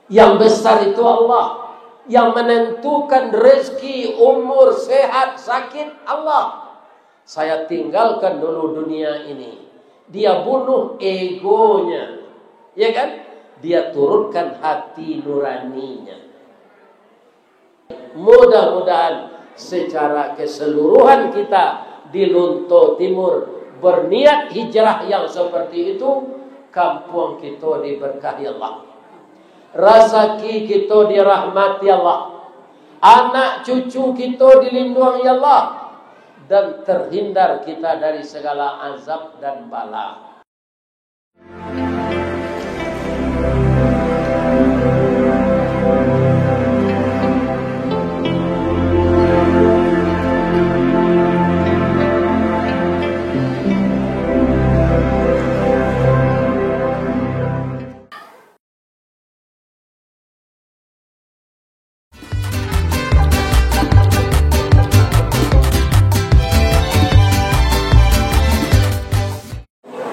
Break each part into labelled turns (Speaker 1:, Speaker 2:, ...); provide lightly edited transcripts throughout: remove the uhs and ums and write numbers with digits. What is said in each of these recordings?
Speaker 1: Yang besar itu Allah. Yang menentukan rezeki, umur, sehat, sakit Allah. Saya tinggalkan dulu dunia ini. Dia bunuh egonya, ya kan? Dia turunkan hati nuraninya. Mudah-mudahan secara keseluruhan kita di Lunto Timur berniat hijrah yang seperti itu, kampung kita diberkahi Allah, rezeki kita dirahmati Allah, anak cucu kita dilindungi Allah, dan terhindar kita dari segala azab dan bala.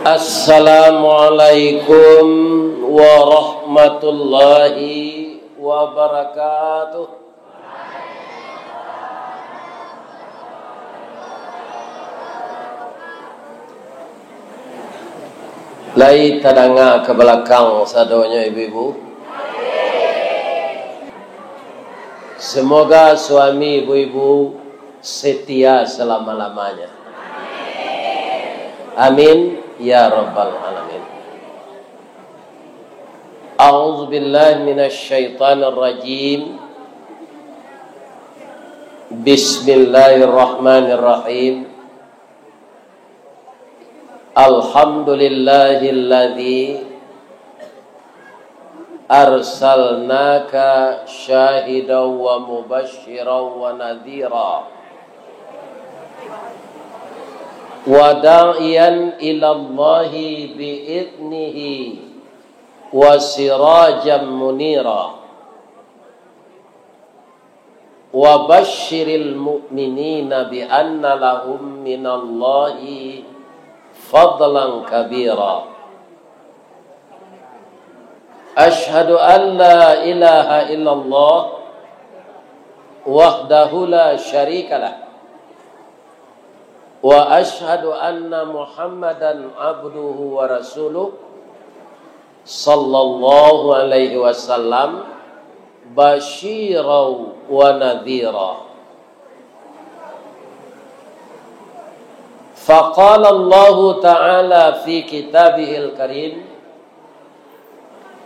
Speaker 1: Assalamualaikum warahmatullahi wabarakatuh. Lai tadanga ke belakang sadonya ibu-ibu. Semoga suami ibu-ibu setia selama-lamanya. Amin. Ya Rabbal Alamin. A'udzu billahi minasy syaithanir rajim. Bismillahirrahmanirrahim. Alhamdulillahilladzi arsalnaka syahidan wa mubasysyiran wa nadhira wa da'iyan ilallahi bi'idnihi wa sirajan munira wa basyiril mu'minina bi anna lahum minallahi fadlan kabira. Ashhadu an la ilaha illallah wahdahu la syarikalah wa ashhadu anna Muhammadan abduhu wa rasuluh sallallahu alaihi wasallam basyiran wa nadhira. Faqala Allah ta'ala fi kitabihil karim,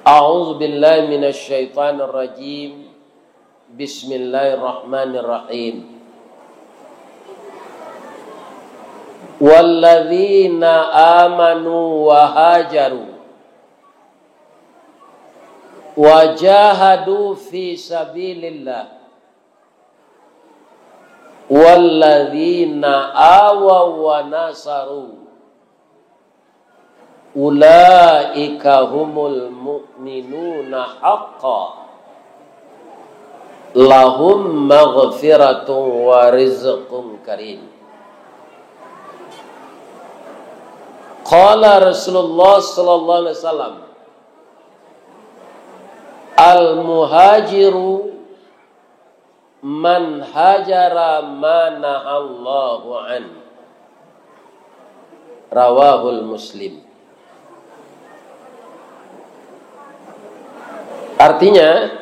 Speaker 1: a'udzu billahi minasy syaithanir rajim, bismillahirrahmanirrahim. Walladzina amanu wa hajaru wa jahadu fi sabilillah walladzina awaw wa nasaru ulaika humul mu'minuna haqqan lahum maghfiratun wa rizqun karim. Qala Rasulullah sallallahu alaihi wasallam, al-muhajiru man hajara ma nahallahu an. Rawahul Muslim. Artinya,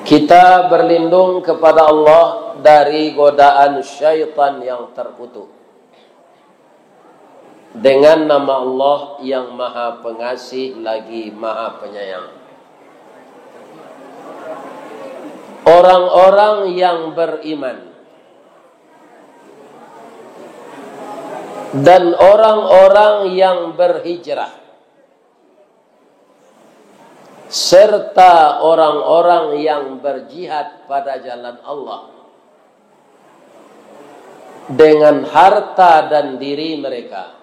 Speaker 1: kita berlindung kepada Allah dari godaan syaitan yang terkutuk dengan nama Allah yang Maha Pengasih lagi Maha Penyayang. Orang-orang yang beriman dan orang-orang yang berhijrah serta orang-orang yang berjihad pada jalan Allah dengan harta dan diri mereka,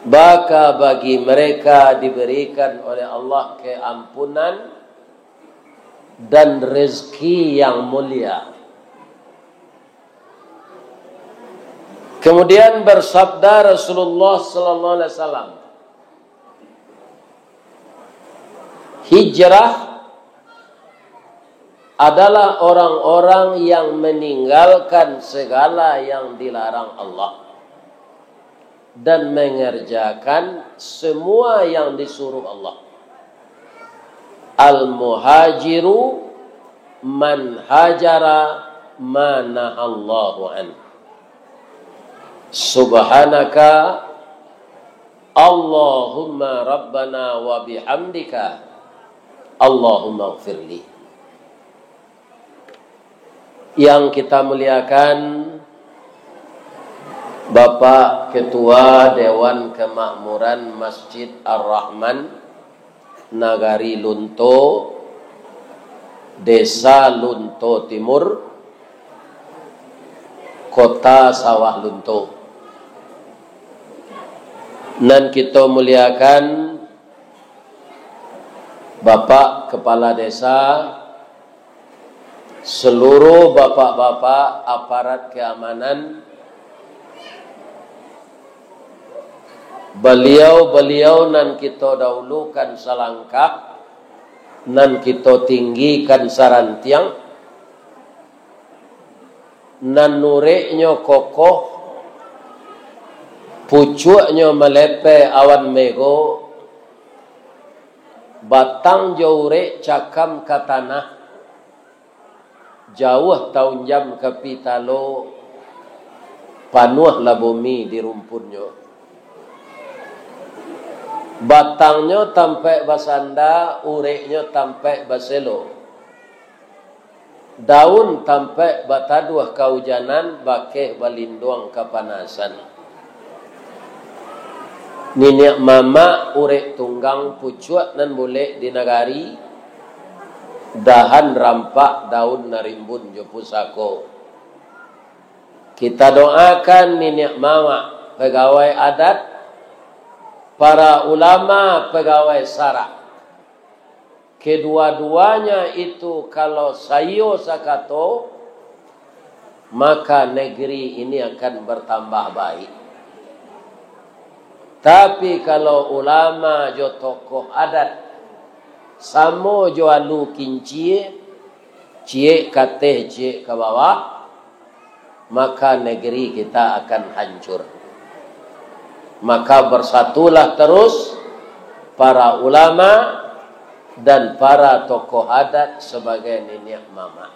Speaker 1: maka bagi mereka diberikan oleh Allah keampunan dan rezeki yang mulia. Kemudian bersabda Rasulullah sallallahu alaihi wasallam, hijrah adalah orang-orang yang meninggalkan segala yang dilarang Allah dan mengerjakan semua yang disuruh Allah. Al-muhajiru man hajara ma nahallahu an. Subhanaka Allahumma rabbana wa bihamdika Allahumma ighfirli. Yang kita muliakan Bapak Ketua Dewan Kemakmuran Masjid Ar-Rahman Nagari Lunto, Desa Lunto Timur, Kota Sawah Lunto. Dan kita muliakan Bapak Kepala Desa, seluruh bapak-bapak aparat keamanan, beliau-beliau nan kita dahulukan salangkah, nan kita tinggikan sarantiang, nan nureknya kokoh, pucuknya melepe awan mego, batang jaurek cakam ke tanah, jauh tahun jam ke pitalo, panuhlah bumi di rumpunnya. Batangnya tampai basanda, ureknya tampai baselo. Daun tampai bataduh kaujanan, bakeh balinduang kepanasan. Niniak mama urek tunggang pucuk nan boleh di nagari, dahan rampak daun narimbun jo pusako. Kita doakan niniak mama pegawai adat, para ulama pegawai sara. Kedua-duanya itu kalau sayo sakato, maka negeri ini akan bertambah baik. Tapi kalau ulama jo tokoh adat samo jo alu kincie, cie kateh cie ke bawah, maka negeri kita akan hancur. Maka bersatulah terus para ulama dan para tokoh adat sebagai niniak mama.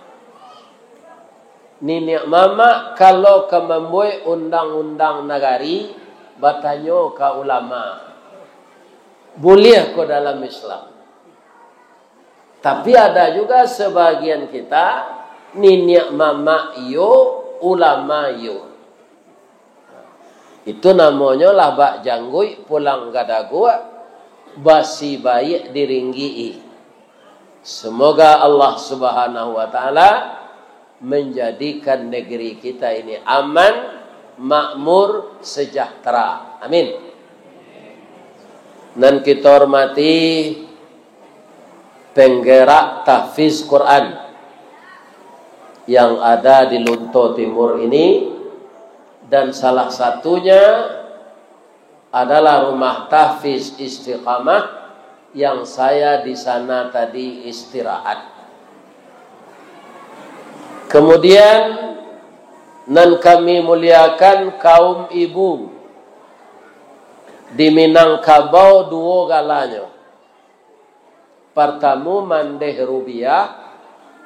Speaker 1: Niniak mama kalau kemembui undang-undang nagari, batanyo ka ulama. Boleh ko dalam Islam. Tapi ada juga sebagian kita niniak mama yo, ulama yo. Itu namanya lah bak janggui pulang gadagua basi baik diringgi. Semoga Allah Subhanahu wa taala menjadikan negeri kita ini aman, makmur, sejahtera. Amin. Dan kita hormati penggerak tahfiz Quran yang ada di Lunto Timur ini, dan salah satunya adalah rumah tahfiz Istiqamah yang saya di sana tadi istirahat. Kemudian nan kami muliakan kaum ibu di Minangkabau dua galanya. Pertama mandeh rubiah,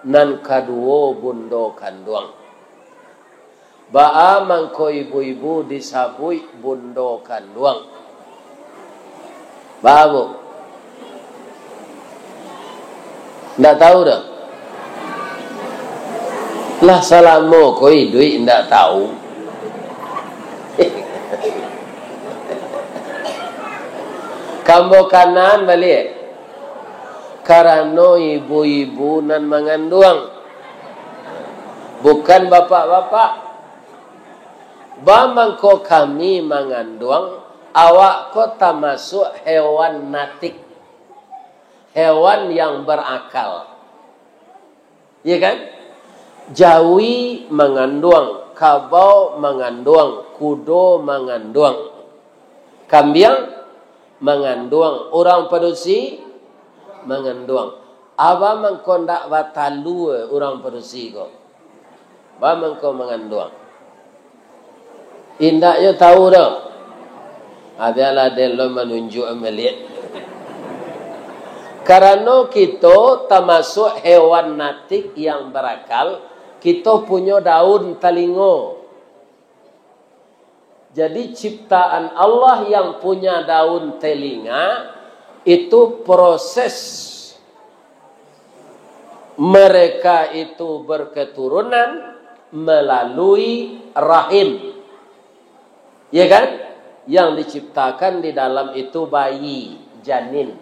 Speaker 1: nan kedua bundo kanduang. Ba'a mangko ibu-ibu disabui bundo kanduang. Ba'a bu? Nggak tahu dah. Lah salamu koi duit nggak tahu. Kambo kanan balik. Karena ibu-ibu nan mengandung, bukan bapak-bapak. Bamangko kami mengandung, awak ko termasuk hewan natik, hewan yang berakal, ya kan? Jawi mengandung, kabau mengandung, kudo mengandung, kambing mengandung, orang Padusi Mengenduang. Aba mengkondak batalu orang Persi ko. Ba mengko mengenduang. Indaknya tahu dah. Adalah delo menunjuk melihat. Karena kita termasuk hewan natik yang berakal, kita punya daun telinga. Jadi ciptaan Allah yang punya daun telinga itu proses mereka itu berketurunan melalui rahim. Ya kan? Yang diciptakan di dalam itu bayi, janin.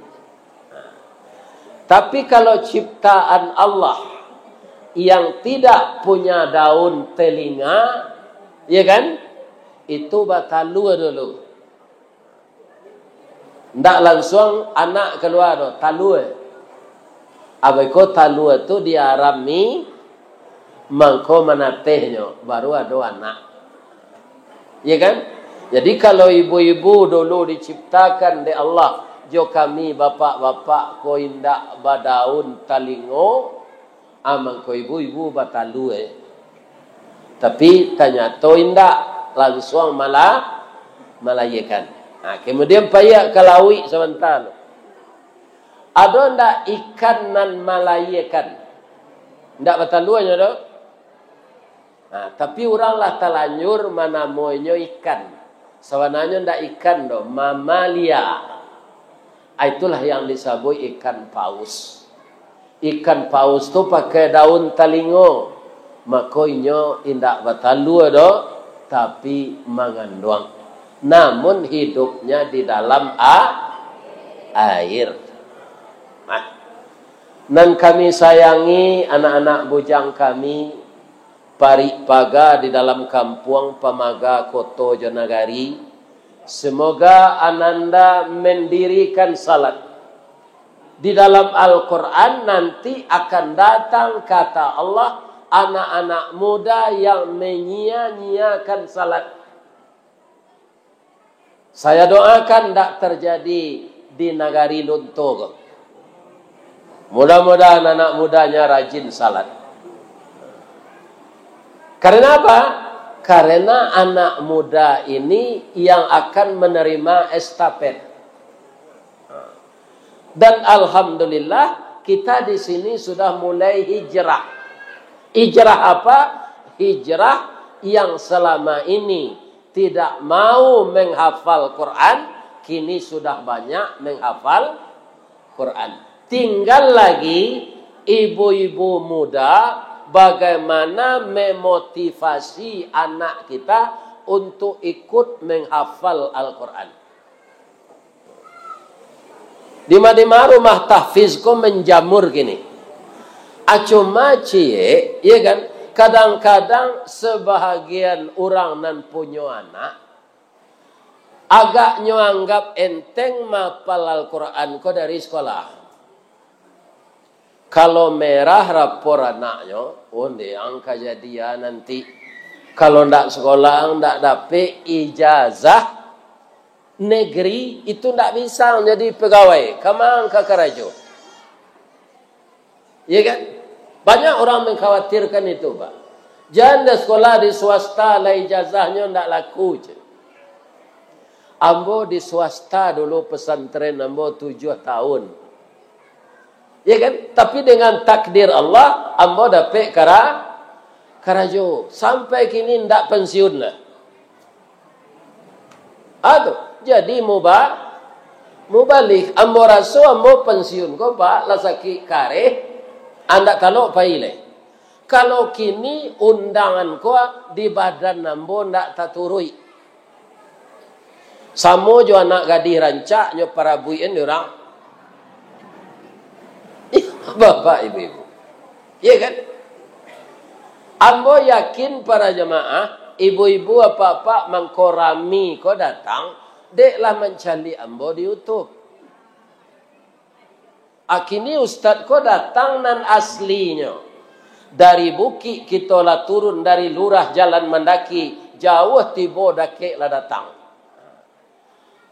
Speaker 1: Tapi kalau ciptaan Allah yang tidak punya daun telinga, ya kan? Itu batalu dulu. Ndak langsung anak keluar do, talu. Abeko talu itu diarami mangko menatehnya baru ada anak. Ya kan? Jadi kalau ibu-ibu dulu diciptakan di Allah, jo kami bapak-bapak ko indak badaun talingo, amang ko ibu-ibu batalu. Tapi ternyata indak langsung malayakan. Nah, kemudian payak kalawi sebentar. Ada ndak ikan nan malayakan? Ndak bataluannya do? Nah, tapi oranglah terlanjur manamoinyo ikan. Sebenarnya ndak ikan do, mamalia. Itulah yang disebut ikan paus. Ikan paus tu pakai daun talingo. Makoinyo indak batalu do, tapi mengandung. Namun hidupnya di dalam air. Dan kami sayangi anak-anak bujang kami, Parik Paga di dalam kampung Pamaga Koto Jonagari. Semoga ananda mendirikan salat. Di dalam Al-Quran nanti akan datang kata Allah, anak-anak muda yang menyia-nyiakan salat. Saya doakan tidak terjadi di Nagari Lunto. Mudah-mudahan anak mudanya rajin salat. Karena apa? Karena anak muda ini yang akan menerima estafet. Dan alhamdulillah kita di sini sudah mulai hijrah. Hijrah apa? Hijrah yang selama ini tidak mau menghafal Quran, kini sudah banyak menghafal Quran. Tinggal lagi ibu-ibu muda bagaimana memotivasi anak kita untuk ikut menghafal Al-Quran. Di mana rumah tahfiz kau menjamur gini. Cuma cie, ya kan? Kadang-kadang sebahagian orang nan punya anak agaknya anggap enteng mapal Al-Quran kau dari sekolah. Kalau merah rapor anaknya, yang kejadian nanti. Kalau ndak sekolah, ndak dapet ijazah negeri, itu ndak bisa menjadi pegawai. Kamang kakarajo. Ya kan? Banyak orang mengkhawatirkan itu, Pak. Jangan sekolah di swasta lah ijazahnya ndak laku. Ambo di swasta dulu pesantren ambo 7 tahun. Ya kan? Tapi dengan takdir Allah, ambo dapat karajo. Sampai kini ndak pensiun lah. Aduh, jadi mubalik. Ambo rasu ambo pensiun. Kau Pak, lah sakit kare, anda kalau paile. Kalau kini undangan kau di badan ambo ndak taturui. Samo jo anak gadis rancak nyo para buien orang. Bapak ibu-ibu. Ya kan? Ambo yakin para jemaah, ibu-ibu apa-apa mengkorami kau datang, deklah mencari ambo di YouTube. Akini ustaz kau datang nan aslinya. Dari bukit kita lah turun dari lurah jalan mendaki, jauh tiba dakik lah datang.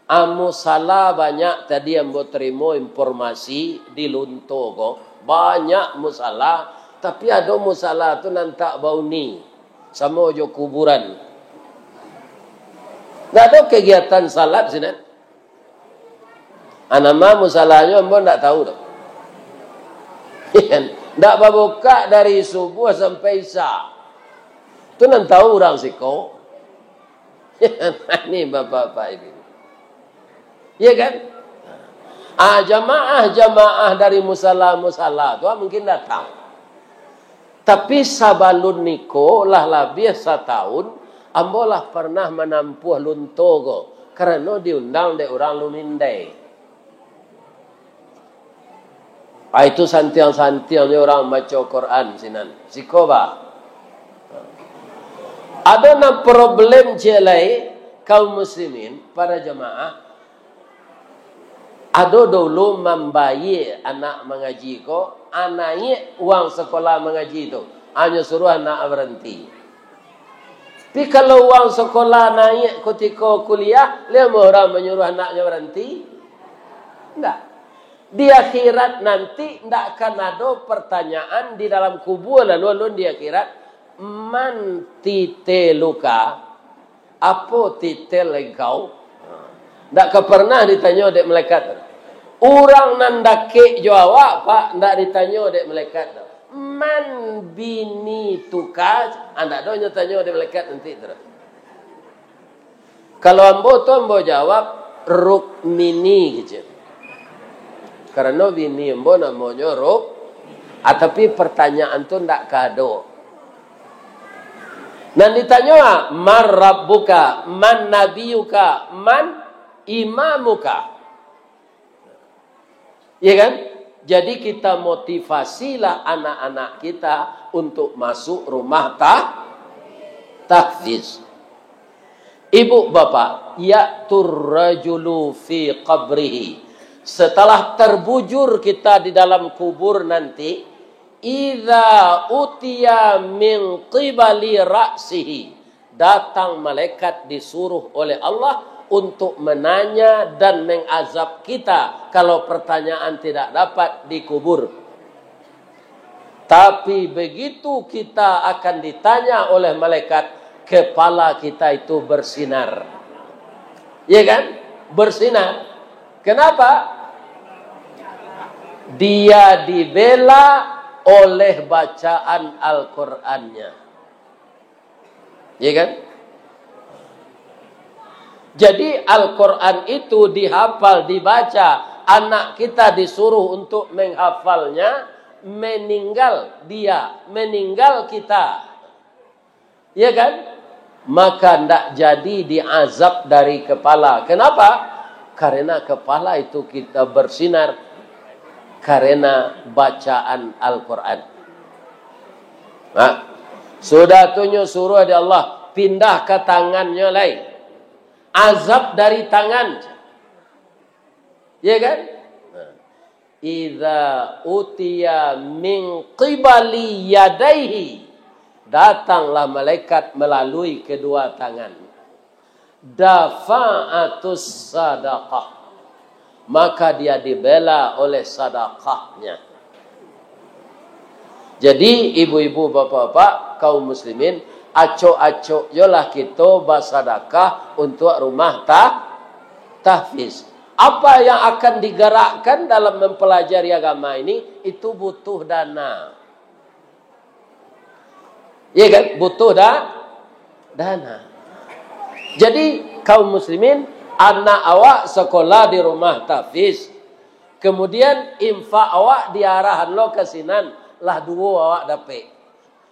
Speaker 1: Amu salah banyak tadi yang mau terima informasi di Lunto banyak musalah, tapi ada musalah tu nantak bau ni sama ojo kuburan. Tak ada kegiatan salat sini. Anama musalahnya ambo tak tahu dah. Tak buka dari subuh sampai isya. Tu nan tahu orang siko. Ini bapak-bapak ibu. Ya kan? Jamaah dari musala tu mungkin datang. Tapi sabalun niko lah lebih setahun, ambolah pernah menampuh Luntogo karena diundang de orang Lumindai. Itu santiang-santiangnya orang baca Quran sinan. Sikoba. Ada na problem jelai kaum muslimin para jamaah. Ada dulu membayar anak mengaji ko, anaknya uang sekolah mengaji itu, hanya suruh anak berhenti. Tapi kalau uang sekolah naik ketika kuliah, dia orang menyuruh anaknya berhenti? Tidak. Di akhirat nanti tidak akan ada pertanyaan di dalam kubur lalu di akhirat, man titeluka, apa titel engkau? Tak pernah ditanya oleh malaikat. Orang nan dake jawab pak, tak ditanya oleh malaikat. Man bini tukaj, anda doanya tanya oleh malaikat nanti terus. Kalau ambo tu ambo jawab Rukmini gitu. Karena bini ambo namanya Ruk, tapi pertanyaan tu tak kado. Dan ditanya man rabbuka, man nabiyuka, man imamuka. Ya kan? Jadi kita motivasilah anak-anak kita untuk masuk rumah tahfiz. Ibu bapak, ya'tur rajulu fi qabrihi. Setelah terbujur kita di dalam kubur nanti, idza utiya min qibali ra'sihi. Datang malaikat disuruh oleh Allah untuk menanya dan mengazab kita kalau pertanyaan tidak dapat dikubur. Tapi begitu kita akan ditanya oleh malaikat, kepala kita itu bersinar. Ya kan? Bersinar. Kenapa? Dia dibela oleh bacaan Al-Qur'annya. Ya kan? Jadi Al-Quran itu dihafal, dibaca. Anak kita disuruh untuk menghafalnya. Meninggal dia, meninggal kita. Ya kan? Maka tidak jadi diazab dari kepala. Kenapa? Karena kepala itu kita bersinar. Karena bacaan Al-Quran. Nah, sudah tunjuk suruh dari Allah. Pindah ke tangannya lain. Azab dari tangan. Ya kan? Idza utiya min qibali yadaihi. Datanglah malaikat melalui kedua tangan. Dafa'atus sadaqah. Maka dia dibela oleh sadaqahnya. Jadi ibu-ibu, bapak-bapak, kaum muslimin, acok-acok yolah kita bersedekah untuk rumah tahfiz. Apa yang akan digerakkan dalam mempelajari agama ini, itu butuh dana. Ya kan? Butuh dana. Jadi kaum muslimin, anak awak sekolah di rumah tahfiz. Kemudian infak awak diarahan lo ke sinan, lah dua awak dapat.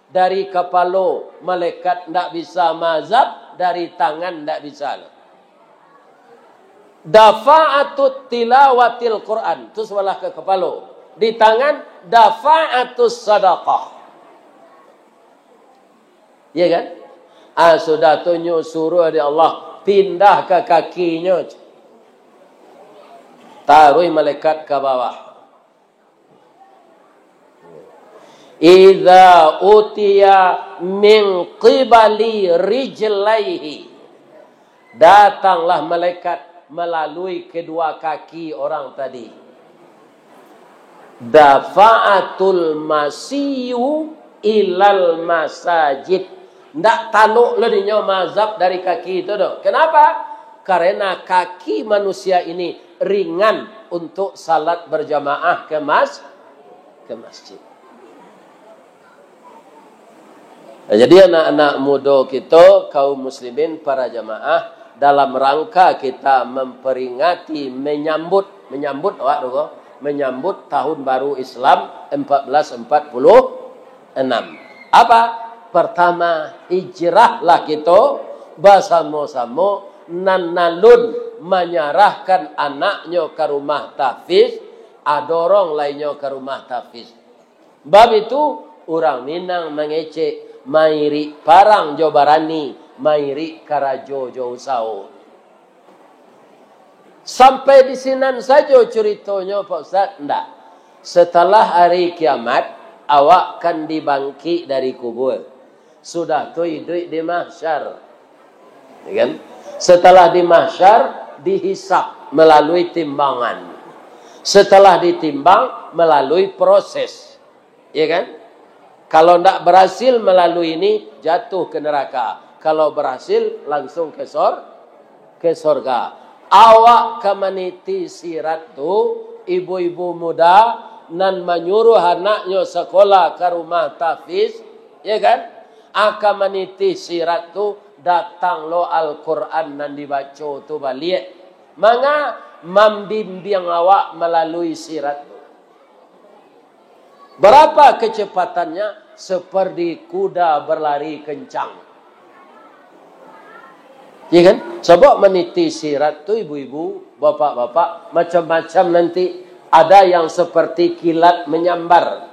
Speaker 1: Dari kepala malaikat tidak bisa mazhab, dari tangan tidak bisa. Dafa'atut tilawatil Quran, itu sebelah ke kepala. Di tangan dafa'atus sadaqah. Ya kan? Sudah tunjuk suruh dari Allah, pindah ke kakinya. Taruh malaikat ke bawah. Idza utiya min qibali rijlaihi. Datanglah malaikat melalui kedua kaki orang tadi. Dafa'atul masiyu ilal masajid. Ndak tanuk ledinya mazhab dari kaki itu doh. Kenapa? Karena kaki manusia ini ringan untuk salat berjamaah ke masjid. Nah, jadi anak-anak muda kita, kaum muslimin, para jamaah, dalam rangka kita memperingati, menyambut tahun baru Islam 1446. Apa? Pertama, hijrahlah kita bersama-sama nanalun menyerahkan anaknya ke rumah tahfiz, ada orang lainnya ke rumah tahfiz. Bab itu orang Minang mengecek mairi parang jo barani, mairi karajo jo usau. Sampai di sinan saja ceritanya Pak Ustaz. Enggak. Setelah hari kiamat, awak kan dibangkit dari kubur. Sudah tu hidup di mahsyar. Ya kan? Setelah di mahsyar, dihisap melalui timbangan. Setelah ditimbang, melalui proses. Ya kan? Kalau tidak berhasil melalui ini, jatuh ke neraka. Kalau berhasil, langsung ke surga. Awak kemaniti sirat tu, ibu-ibu muda, nan menyuruh anaknya sekolah ke rumah tahfiz, ya kan? Akamaniti sirat tu, datang lo Al-Quran nan dibaca tu balik. Manga membimbing awak melalui sirat tu. Berapa kecepatannya? Seperti kuda berlari kencang. Ya kan? Sebab meniti sirat tu ibu-ibu, bapak-bapak, macam-macam nanti. Ada yang seperti kilat menyambar.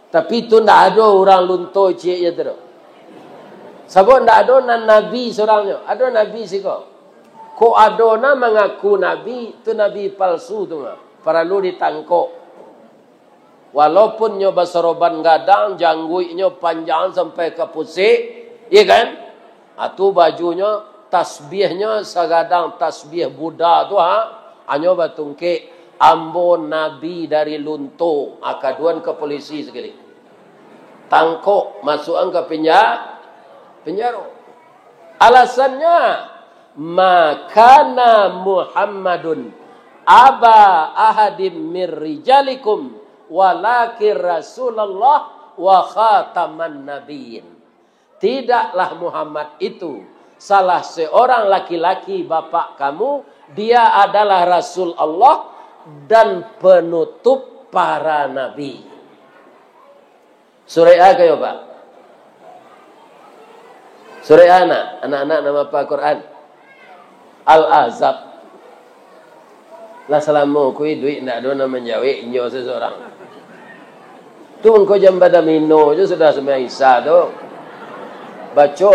Speaker 1: Tapi itu tidak ada orang luntur cik je tu. Sebab tidak ada nabi seorangnya. Ada nabi sih kok. Kok ada na mengaku nabi, tu nabi palsu tu. Perlu ditangkap. Walaupun nyo basoroban gadang, jangguiknya panjang sampai ke pusik, iya kan? Atau bajunya, tasbihnya segadang tasbih Buddha tu hanya batungke ambon nabi dari lunto, akaduan ke polisi sekali. Tangkok, masukan ke penjara. Alasannya, makana Muhammadun aba ahadim mir rijalikum walakin Rasulullah wa khataman nabiyyin. Tidaklah Muhammad itu salah seorang laki-laki bapak kamu, dia adalah Rasul Allah dan penutup para nabi. Surah A kayo Pak? Surah anak-anak nama apa Quran? Al-Ahzab. Lah selama kui duit ndak ada nama menjawab nyo seseorang. Tu engkau jam pada mino je sudah semua Isa tu. Baca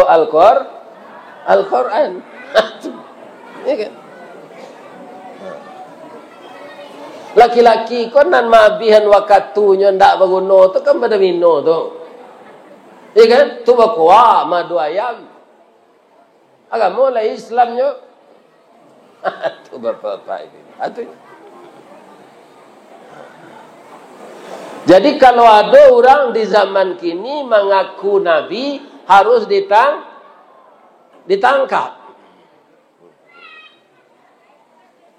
Speaker 1: Al-Quran. Ya kan? Laki-laki kon nan mabihan wakatunya ndak berguna tu kan pada mino tu. Ya kan? Tu bakwa madu ayam. Agama lah Islamnya. Tu bapak-bapak itu. Atuh. Jadi kalau ada orang di zaman kini mengaku nabi, harus ditangkap.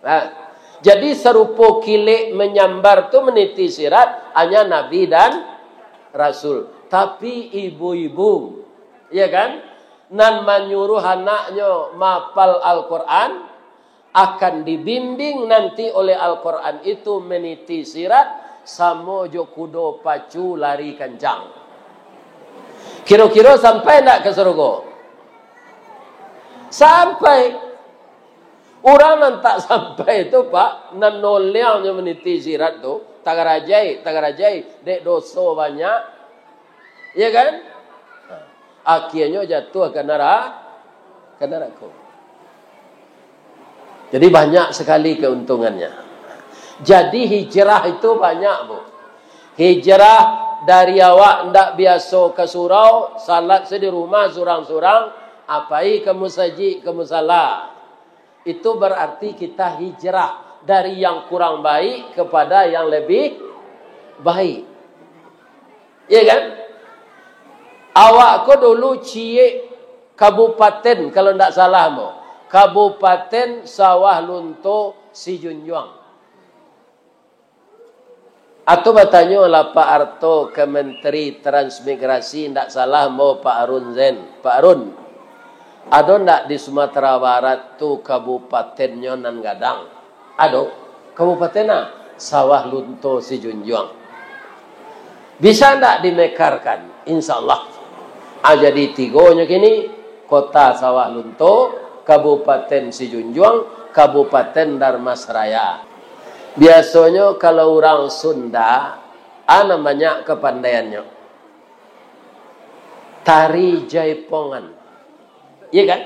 Speaker 1: Nah, jadi serupa kilik menyambar tu meniti sirat hanya nabi dan rasul. Tapi ibu-ibu, ya kan, nan menyuruh anaknya mapal Al-Quran, akan dibimbing nanti oleh Al-Quran itu meniti sirat, samo jo kudo pacu lari kencang. Kira-kira sampai nak ke surga? Sampai. Orang nan tak sampai itu Pak, nan noliangnya meniti sirat tu, tagarajai, dek dosa banyak. Ya kan? Akhirnya jatuh ke neraka. Jadi banyak sekali keuntungannya. Jadi hijrah itu banyak Bu. Hijrah dari awak ndak biasa ke surau, salat di rumah surang-surang, apai ke musajid ke musala. itu berarti kita hijrah dari yang kurang baik kepada yang lebih baik. Iya kan? Awak ko dulu cie kabupaten kalau ndak salah mo. Kabupaten Sawah Lunto Sijunjuang. Atau bertanya lah Pak Arto ke Menteri Transmigrasi, ndak salah mo Pak Arun Zen. Pak Arun, ada ndak di Sumatera Barat tu Kabupaten Nyonan Gadang? Ada. Kabupaten Sawah Lunto Sijunjuang. Bisa ndak dimekarkan? Insya Allah. Jadi tigonya kini, Kota Sawah Lunto, Kabupaten Sijunjuang, Kabupaten Darmasraya. Biasanya kalau orang Sunda, ana banyak kepandaiannya. Tari Jaipongan. Iya kan?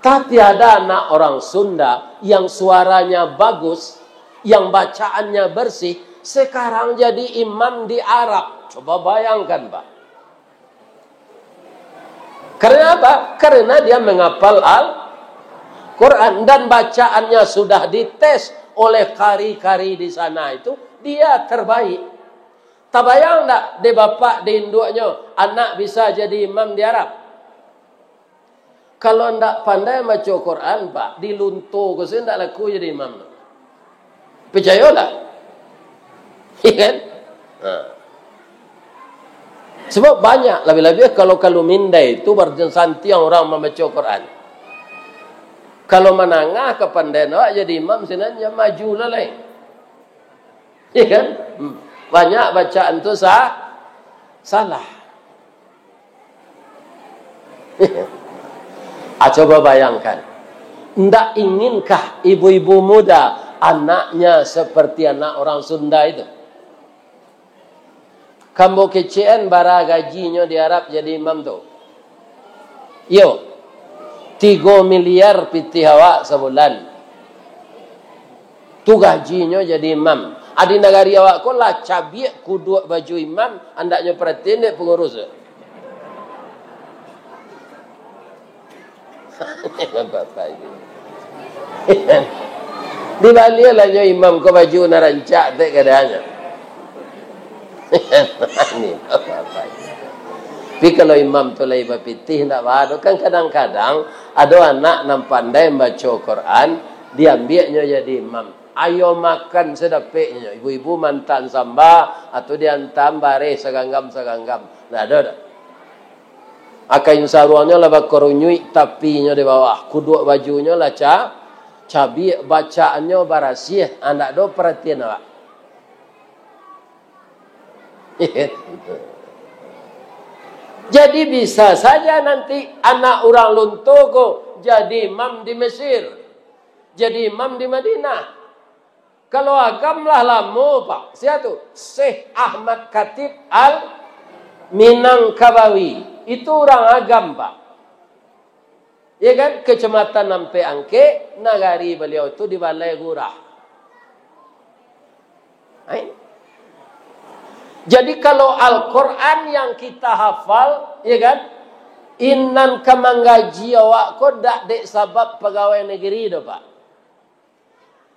Speaker 1: Tapi ada anak orang Sunda yang suaranya bagus, yang bacaannya bersih, sekarang jadi imam di Arab. Coba bayangkan, Pak. Karena apa? Karena dia menghafal Al-Quran dan bacaannya sudah dites oleh kari-kari di sana itu, dia terbaik. Tak bayang tak di bapak di induknya anak bisa jadi imam di Arab? Kalau ndak pandai baca Quran, Pak, di Lunto ke sini ndak laku jadi imam. Percaya tak? Iya kan? Sebab banyak, lebih-lebih kalau mindai itu berjansanti yang orang membaca Quran. Kalau menangah kepandaian awak jadi imam sebenarnya maju lah lain. Iya kan? Banyak bacaan tu salah. Coba bayangkan. Ndak inginkah ibu-ibu muda anaknya seperti anak orang Sunda itu? Kamu kecil bara gajinya di Arab jadi imam tu. Yo. 3 miliar pitih awak sebulan. Tu gajinya jadi imam. Adi negari awak ko lah cabiak kudu baju imam, andaknya perhatiin dek pengurus. Bapak ini. Di Bali lah imam ko baju narancak dek kadanya. Ini bapak ini. Tapi kalau imam tu lagi berpitih, tak ada. Kan kadang-kadang ada anak yang pandai baca Quran, diambilnya jadi imam. Ayo makan sedapiknya. Ibu-ibu mantan samba, atau diantam bare seganggam-seganggam. Tak ada. Akain saruannya lah bakorunyui tapinya di bawah. Kuduk bajunya lah cabi bacaannya barasih. Anak do perhatian awak. Jadi bisa saja nanti anak orang Luntogo jadi imam di Mesir. Jadi imam di Madinah. Kalau agamlah lama, Pak. Siapa tu? Syekh Ahmad Khatib Al-Minangkabawi. Itu orang agam, Pak. Ya kan? Kecamatan Nampe Angke, nagari beliau itu di Balai Gurah. Jadi kalau Al-Quran yang kita hafal, ya kan? Innan kamanggaji awak ko dak dek sabab pegawai negeri dah, Pak.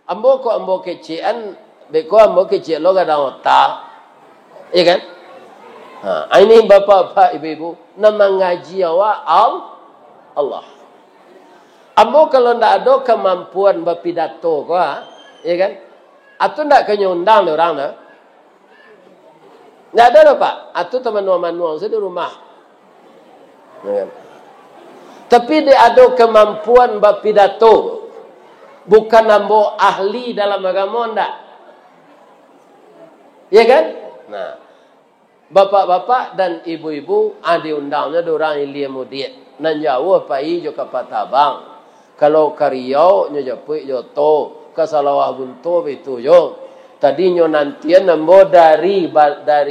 Speaker 1: Ambo kecian, beko ambo kecil lo gadang otak. Ya kan? Ini bapak-bapak, ibu-ibu, nama ngaji awak Allah. Ambo kalau ndak ada kemampuan berpidato ko, ya kan? Atau ndak kenyundang orang dah. Nggak ada Pak. Atau teman-teman saya di rumah. Ya. Tapi dia ada kemampuan berpidato. Bukan ambo ahli dalam agama enggak. Ya kan? Nah. Bapak-bapak dan ibu-ibu diundangnya orang ilia mudik. Nan jauh Pak I jo kapatabang. Kalau kariau nyo japui jo to. Kasalawah bunto itu jo. Tadi nyo nantian ambo dari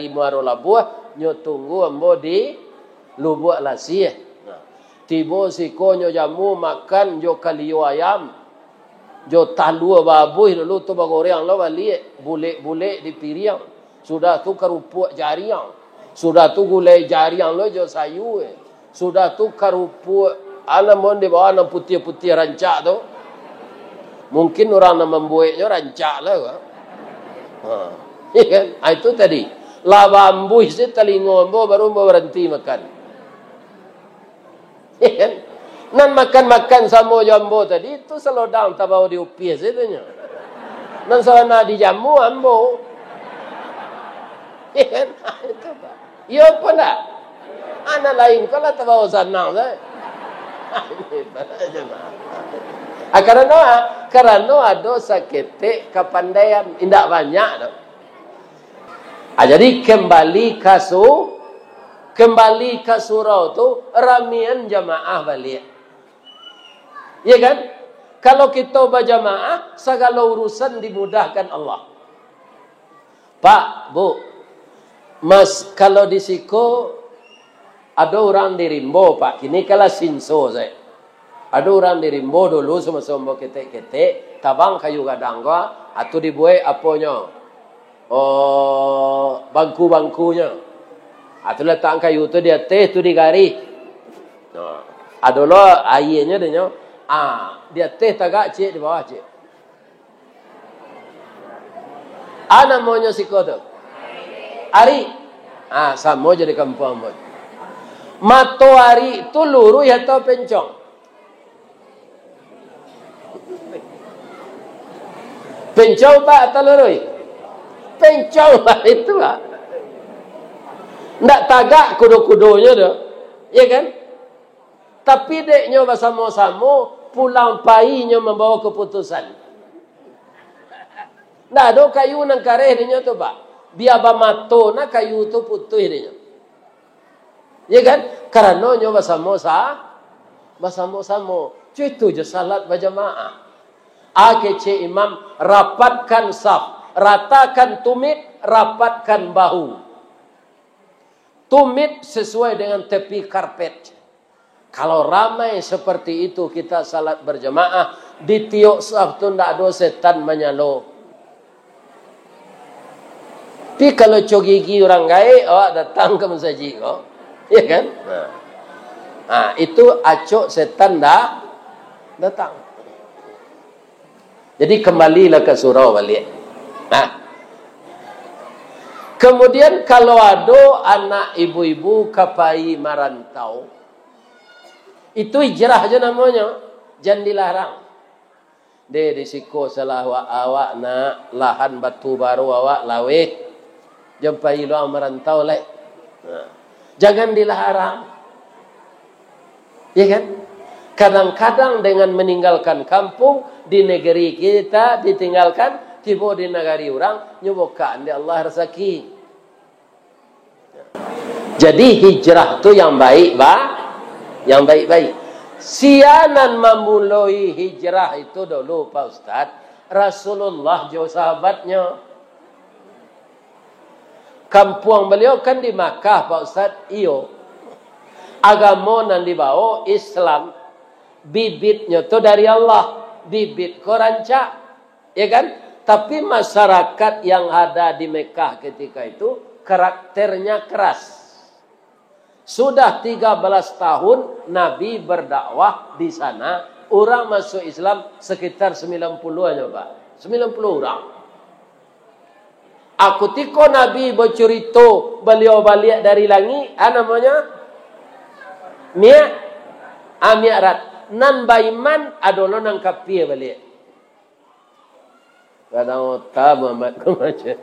Speaker 1: Muaro Labuh nyo tunggu ambo di Lubuk Lasih. Nah, tibo siko nyo jamu makan jo kaliu ayam. Jo talua babuh lalu tu bagoreng lo balik bule di piriang. Sudah tu kerupuk jariang. Sudah tu gulai jariang lo jo sayu. Sudah tu kerupuk alamon di bawah putih-putih rancak tu. Mungkin orang yang membuatnya rancak lah. Ya kan? Itu tadi. Laba ambu isi telinga ambu baru berhenti makan. Ya kan? Nan makan-makan sama jambu tadi itu selodang tak bawa diupis itunya. Nan sana di jamu ambu. Ya kan? Itu Pak. Ya apa nak? Anak lain kalau tak bawa senang saya. Karena ada sakit kepandaian tidak banyak dah. Jadi kembali ke surau tu ramian jamaah balik. Ya kan? Kalau kita berjamaah segala urusan dimudahkan Allah. Pak, Bu, Mas, kalau di Siko ada orang di Rimbo, Pak. Kini kala sinso saya. Ada orang di Rimbo dulu sama-sama ketek-ketek, tabang kayu gadang gua, atau dibuat apanya? Oh, bangku-bangkunya. Atau letak kayu tu dia teh tu digari. Nah, adalah airnya dia. Dia teh tagak cik di bawah cik. Namanya Siko tu. Ari. Sama jadi kampung. Matahari itu luru atau pencong? Pencong Pak atau luru? Pencong Pak itu Pak. Ndak tagak kudo-kudonya dah. Ya kan? Tapi deknya bersama-sama pulang painya membawa keputusan. Ndak ada kayu nang kareh dia tu Pak. Biar bamato na kayu tu putih dia. Ya kan? Karena nyo bersama-sama. Itu je salat berjamaah. Kece imam rapatkan saf, ratakan tumit, rapatkan bahu. Tumit sesuai dengan tepi karpet. Kalau ramai seperti itu kita salat berjamaah, di tiuk saf tu ndak ada setan menyalo. Tapi kalau cogigi orang gaib, awak datang ke masjid kau. Ya kan? Itu acok setan dah datang. Jadi kembalilah ke surau balik. Kemudian kalau ada anak ibu-ibu kapai marantau, itu hijrah aja namanya. Jangan dilarang. Dia disiko salah awak nak lahan batu baru awak laweh. Jumpai lu marantau lek. Jangan dilarang. Ya kan? Kadang-kadang dengan meninggalkan kampung di negeri kita ditinggalkan, tiba di negeri orang nyobokan di Allah rezeki. Jadi hijrah tu yang baik, yang baik-baik. Sianan memulai hijrah itu dulu Pak Ustaz, Rasulullah jauh sahabatnya. Kampung beliau kan di Makkah Pak Ustaz. Iyo. Agama yang dibawa Islam. Bibitnya tu dari Allah. Bibit ko rancak. Ya kan? Tapi masyarakat yang ada di Mekah ketika itu karakternya keras. Sudah 13 tahun Nabi berdakwah di sana. Orang masuk Islam sekitar 90 aja Pak. 90 orang. Aku tiko Nabi bercerita beliau balik dari langit, namanya mi'rat. Nan baiman adalah nang kafir balik. Kadang otak Muhammad kemaja.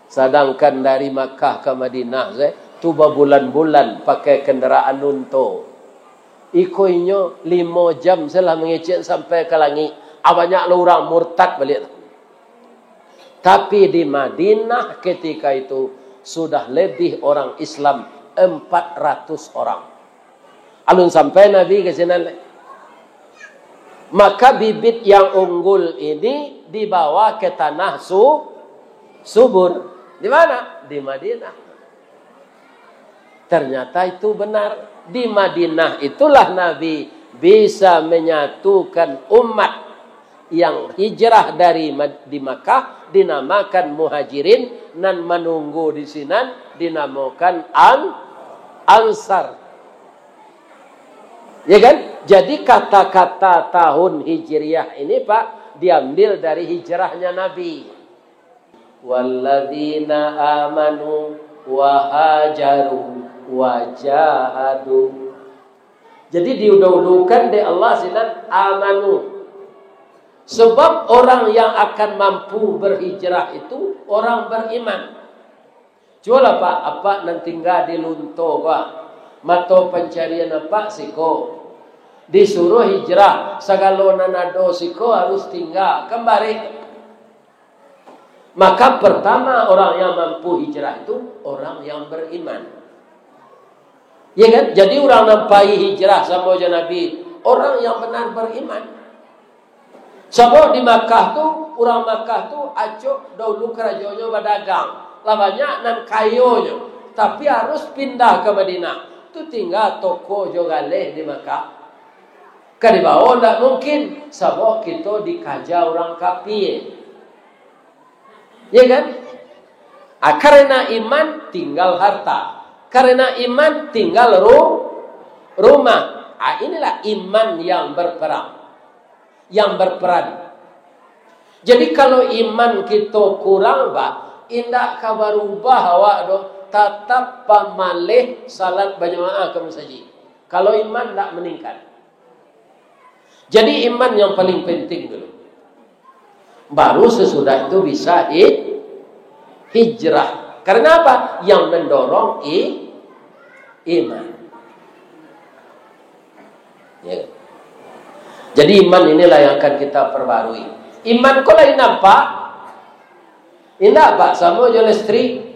Speaker 1: Sedangkan dari Makkah ke Madinah, tu bulan-bulan pakai kenderaan unta. Ikoinyo 5 jam setelah mengecek sampai ke langit. Banyak orang murtad balik. Tapi di Madinah ketika itu sudah lebih orang Islam 400 orang. Alun sampai Nabi ke sana. Maka bibit yang unggul ini dibawa ke tanah subur. Di mana? Di Madinah. Ternyata itu benar. Di Madinah itulah Nabi bisa menyatukan umat yang hijrah di Makkah dinamakan muhajirin dan menunggu di sini dinamakan ansar. Ya kan? Jadi kata-kata tahun Hijriah ini Pak, diambil dari hijrahnya Nabi. Walladzina amanu wa hajaru wa jahadu. Jadi diudahulukan di Allah sinan amanu. Sebab orang yang akan mampu berhijrah itu orang beriman. Jual apa nanti tinggal di lunto Pak. Mato pencarian apa siko. Disuruh hijrah, segala nanado siko harus tinggal kembali. Maka pertama orang yang mampu hijrah itu orang yang beriman. Ya kan? Jadi orang nampai hijrah sama Nabi, orang yang benar beriman. Sebab di Makkah tu, orang Makkah tu acuk dahulu kerajaannya berdagang. Labannya nan kayonya, tapi harus pindah ke Madinah. Tu tinggal toko jogaleh di Makkah. Kan di bawah tak mungkin. Sebab kita dikaja orang kafir. Ya kan? Karena iman tinggal harta. Karena iman tinggal rumah. Inilah iman yang berperang. Yang berperan. Jadi kalau iman kita kurang Pak, indak kabar ubah awak do tetap pamalih salat berjamaah ke masjid. Kalau iman tak meningkat. Jadi iman yang paling penting dulu. Baru sesudah itu bisa hijrah. Karena apa? Yang mendorong iman. Ya. Jadi iman inilah yang akan kita perbarui. Iman kau lain nampak? Indah Pak, sama je listrik.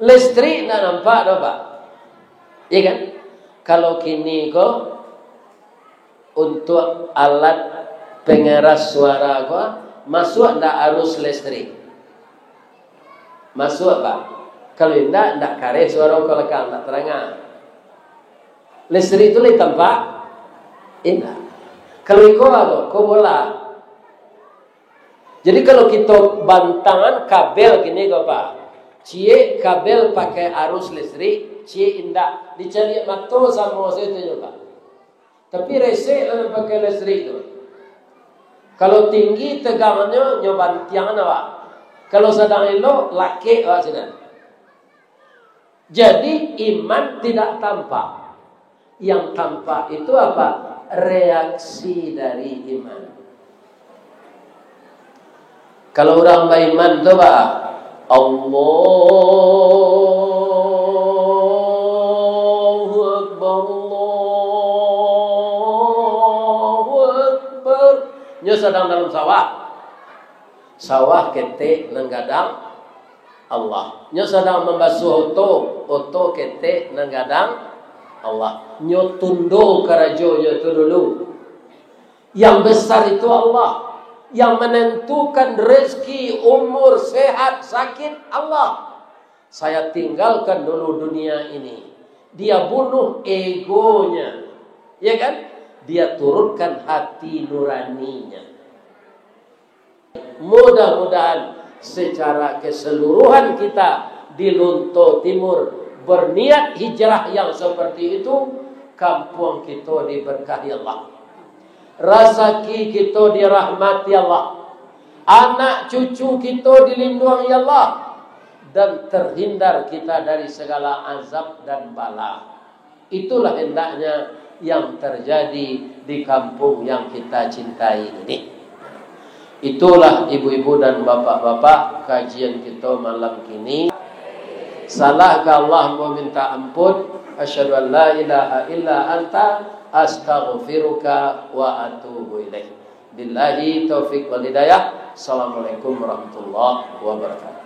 Speaker 1: Listrik nak nampak tak Pak? Ya kan? Kalau kini kau untuk alat pengeras suara kau masuk tak arus listrik? Masuk Pak? Kalau tidak kare suara kau lekang, tak terangah. Listrik itu letak Pak? Indah. Kalau kau apa? Kau bola. Jadi kalau kita bantangan kabel gini kau Pak, cie kabel pakai arus listrik, cie indah. Dicari mato sama saya tu Pak. Tapi resek lah pakai listrik tu. Kalau tinggi tegangannya nyoban tiang Pak. Kalau sedang elok laki Pak sini. Jadi iman tidak tampak. Yang tampak itu apa? Reaksi dari iman. Kalau orang beriman tu Pak, Allahu Akbar, Allahu Akbar. Nya sedang dalam sawah. Sawah ketek nenggadang Allah. Nya sedang membasuh oto ketek nenggadang Allah. Nyo tunduk kerajonya itu dulu. Yang besar itu Allah. Yang menentukan rezeki, umur, sehat, sakit Allah. Saya tinggalkan dulu dunia ini. Dia bunuh egonya. Ya kan? Dia turunkan hati nuraninya. Mudah-mudahan secara keseluruhan kita di Lunto Timur berniat hijrah yang seperti itu, kampung kita diberkahi Allah, rezeki kita dirahmati Allah, anak cucu kita dilindungi Allah, dan terhindar kita dari segala azab dan bala. Itulah hendaknya yang terjadi di kampung yang kita cintai ini. Itulah ibu-ibu dan bapak-bapak kajian kita malam kini. Salah ke Allah mau minta ampun. Asyhadu an la ilaha illa anta astaghfiruka wa atubu ilaih. Billahi taufiq wal hidayah. Assalamualaikum warahmatullahi wabarakatuh.